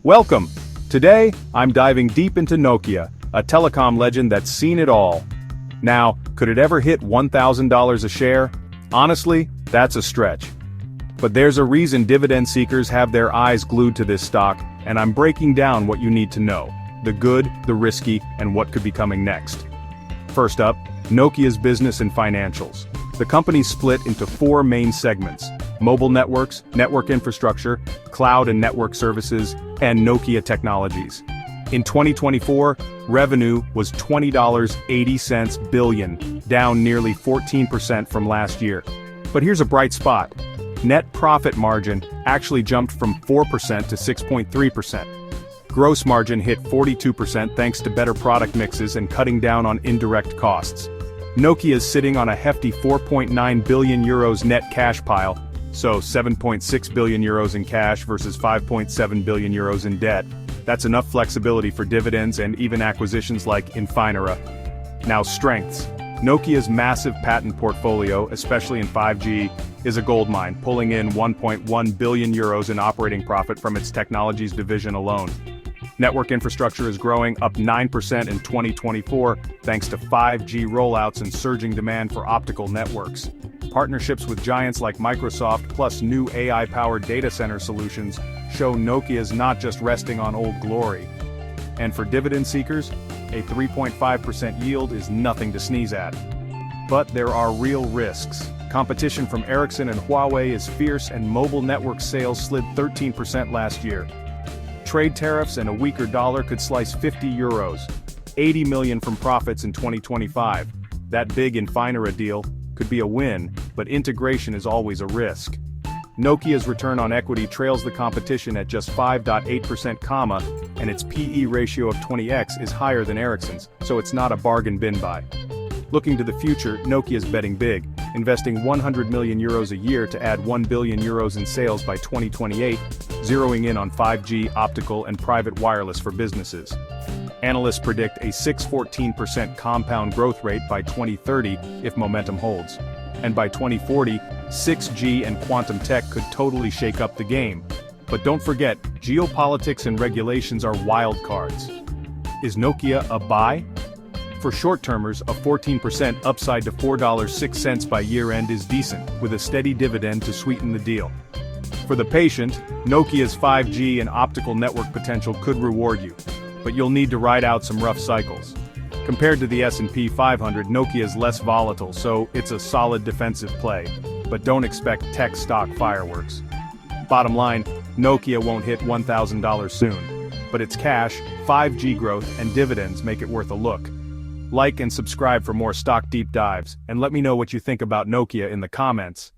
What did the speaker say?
Welcome! Today, I'm diving deep into Nokia, a telecom legend that's seen it all. Now, could it ever hit $1,000 a share? Honestly, that's a stretch. But there's a reason dividend seekers have their eyes glued to this stock, and I'm breaking down what you need to know: the good, the risky, and what could be coming next. First up, Nokia's business and financials. The company's split into four main segments: mobile networks, network infrastructure, cloud and network services, and Nokia Technologies. In 2024, revenue was $20.80 billion, down nearly 14% from last year. But here's a bright spot. Net profit margin actually jumped from 4% to 6.3%. Gross margin hit 42% thanks to better product mixes and cutting down on indirect costs. Nokia is sitting on a hefty 4.9 billion euros net cash pile, so 7.6 billion euros in cash versus 5.7 billion euros in debt. That's enough flexibility for dividends and even acquisitions like Infinera. Now, strengths. Nokia's massive patent portfolio, especially in 5G, is a goldmine, pulling in 1.1 billion euros in operating profit from its technologies division alone. Network infrastructure is growing, up 9% in 2024, thanks to 5G rollouts and surging demand for optical networks. Partnerships with giants like Microsoft plus new AI-powered data center solutions show Nokia is not just resting on old glory. And for dividend seekers, a 3.5% yield is nothing to sneeze at. But there are real risks. Competition from Ericsson and Huawei is fierce, and mobile network sales slid 13% last year. Trade tariffs and a weaker dollar could slice 50 euros, 80 million from profits in 2025. That big Infinera deal could be a win, but integration is always a risk. Nokia's return on equity trails the competition at just 5.8%, and its PE ratio of 20x is higher than Ericsson's, so it's not a bargain bin buy. Looking to the future, Nokia's betting big, investing 100 million euros a year to add 1 billion euros in sales by 2028, zeroing in on 5G, optical, and private wireless for businesses. Analysts predict a 6.14% compound growth rate by 2030 if momentum holds. And by 2040, 6G and quantum tech could totally shake up the game. But don't forget, geopolitics and regulations are wild cards. Is Nokia a buy? For short-termers, a 14% upside to $4.06 by year-end is decent, with a steady dividend to sweeten the deal. For the patient, Nokia's 5G and optical network potential could reward you, but you'll need to ride out some rough cycles. Compared to the S&P 500, Nokia is less volatile, so it's a solid defensive play. But don't expect tech stock fireworks. Bottom line, Nokia won't hit $1,000 soon, but its cash, 5G growth, and dividends make it worth a look. Like and subscribe for more stock deep dives, and let me know what you think about Nokia in the comments.